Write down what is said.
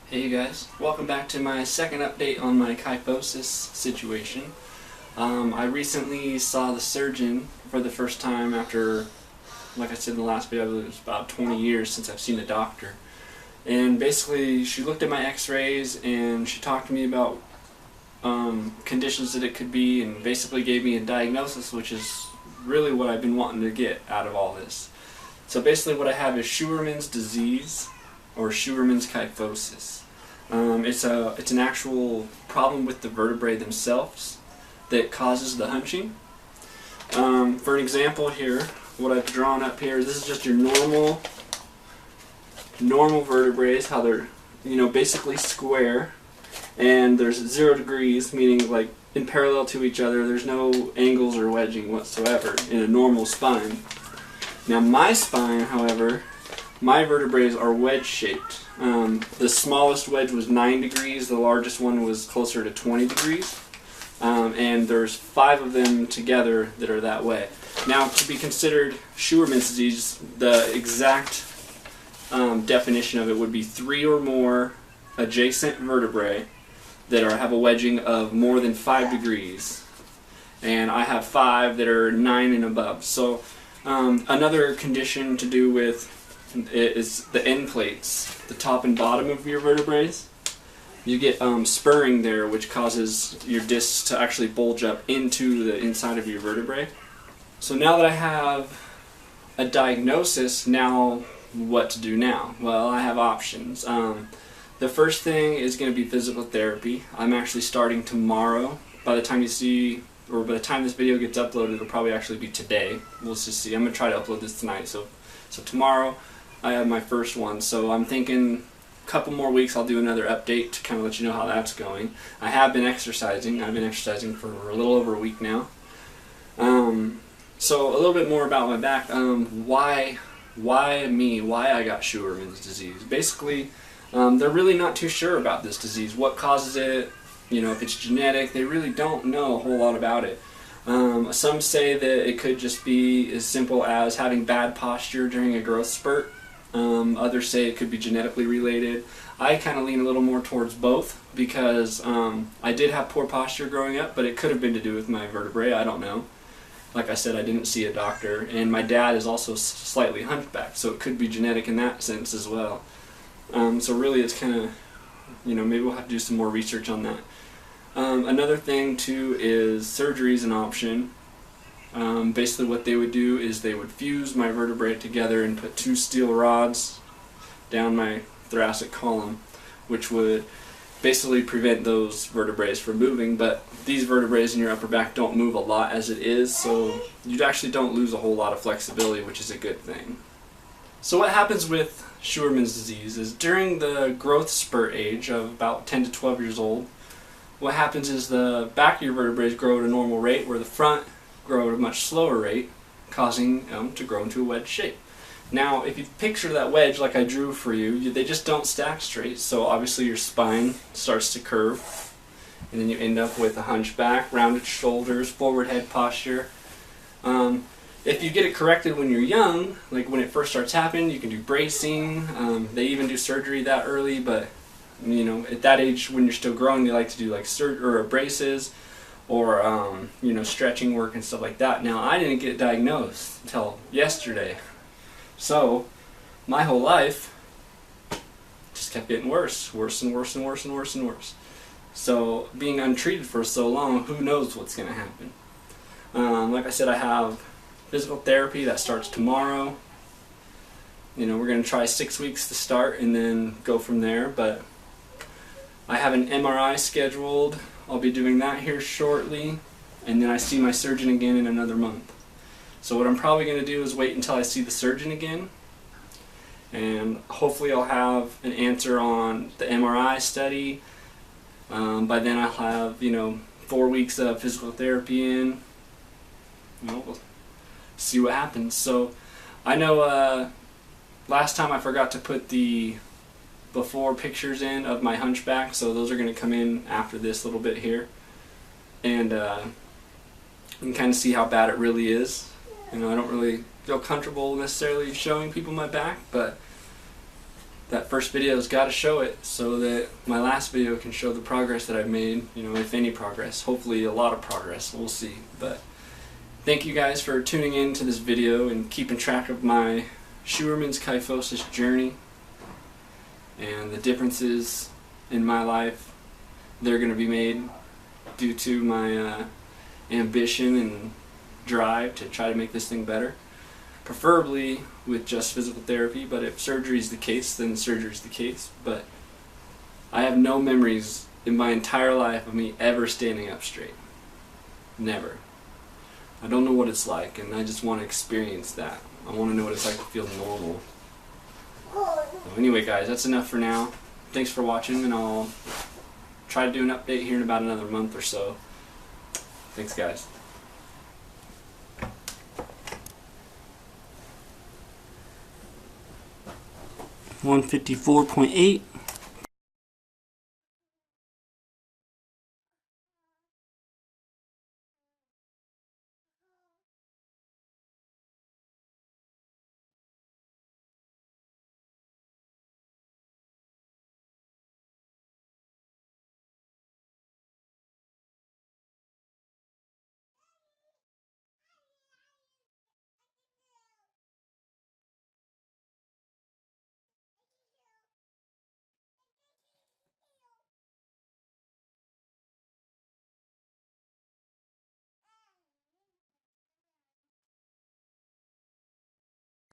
Hey you guys, welcome back to my second update on my kyphosis situation. I recently saw the surgeon for the first time after, like I said in the last video, I believe it was about 20 years since I've seen a doctor. And basically she looked at my x-rays and she talked to me about conditions that it could be, and basically gave me a diagnosis, which is really what I've been wanting to get out of all this. So basically what I have is Scheuermann's disease, or Scheuermann's kyphosis. It's an actual problem with the vertebrae themselves that causes the hunching. For an example here, what I've drawn up here, this is just your normal vertebrae, how they're basically square, and there's 0 degrees, meaning like in parallel to each other. There's no angles or wedging whatsoever in a normal spine. Now my spine, however, my vertebrae are wedge-shaped. The smallest wedge was 9 degrees, the largest one was closer to 20 degrees, and there's 5 of them together that are that way. Now, to be considered Scheuermann's disease, the exact definition of it would be 3 or more adjacent vertebrae that have a wedging of more than 5 degrees, and I have 5 that are 9 and above. So another condition to do with is the end plates, the top and bottom of your vertebrae. You get spurring there, which causes your discs to actually bulge up into the inside of your vertebrae. So now that I have a diagnosis, now what to do now? Well, I have options. The first thing is going to be physical therapy. I'm actually starting tomorrow. By the time you see, or by the time this video gets uploaded, it'll probably actually be today. We'll just see. I'm going to try to upload this tonight. So tomorrow I have my first one. So I'm thinking a couple more weeks I'll do another update to kind of let you know how that's going. I have been exercising. I've been exercising for a little over a week now. So a little bit more about my back. Why me? Why I got Scheuermann's disease? Basically, they're really not too sure about this disease. What causes it? If it's genetic, they really don't know a whole lot about it. Some say that it could just be as simple as having bad posture during a growth spurt. Others say it could be genetically related. I kind of lean a little more towards both because I did have poor posture growing up, but it could have been to do with my vertebrae. I don't know. Like I said, I didn't see a doctor, and my dad is also slightly hunchbacked, so it could be genetic in that sense as well. So really it's kind of, maybe we'll have to do some more research on that. Another thing too is surgery is an option. Basically what they would do is they would fuse my vertebrae together and put 2 steel rods down my thoracic column, which would basically prevent those vertebrae from moving. But these vertebrae in your upper back don't move a lot as it is, so you actually don't lose a whole lot of flexibility, which is a good thing. So what happens with Scheuermann's disease is during the growth spurt age of about 10 to 12 years old, what happens is the back of your vertebrae grow at a normal rate, where the front grow at a much slower rate, causing them to grow into a wedge shape. Now, if you picture that wedge like I drew for you, they just don't stack straight, so obviously your spine starts to curve, and then you end up with a hunchback, rounded shoulders, forward head posture. If you get it corrected when you're young, like when it first starts happening, you can do bracing. They even do surgery that early, but at that age when you're still growing, they like to do like braces or stretching work and stuff like that. Now, I didn't get diagnosed until yesterday, so my whole life just kept getting worse and worse and worse and worse and worse. So being untreated for so long, who knows what's going to happen? Like I said, I have physical therapy that starts tomorrow. We're going to try 6 weeks to start and then go from there, but I have an MRI scheduled. I'll be doing that here shortly, and then I see my surgeon again in another month. So what I'm probably going to do is wait until I see the surgeon again, and hopefully I'll have an answer on the MRI study. By then I'll have 4 weeks of physical therapy in. We'll see what happens. So I know last time I forgot to put the before pictures in of my hunchback, so those are going to come in after this little bit here, and you can kind of see how bad it really is. I don't really feel comfortable necessarily showing people my back, but that first video's got to show it so that my last video can show the progress that I've made, you know, if any progress. Hopefully a lot of progress, we'll see. But thank you guys for tuning in to this video and keeping track of my Scheuermann's kyphosis journey and the differences in my life. They're going to be made due to my ambition and drive to try to make this thing better. Preferably with just physical therapy, but if surgery is the case, then surgery is the case. But I have no memories in my entire life of me ever standing up straight. Never. I don't know what it's like, and I just want to experience that. I want to know what it's like to feel normal. So anyway guys, that's enough for now. Thanks for watching, and I'll try to do an update here in about another month or so. Thanks guys. 154.8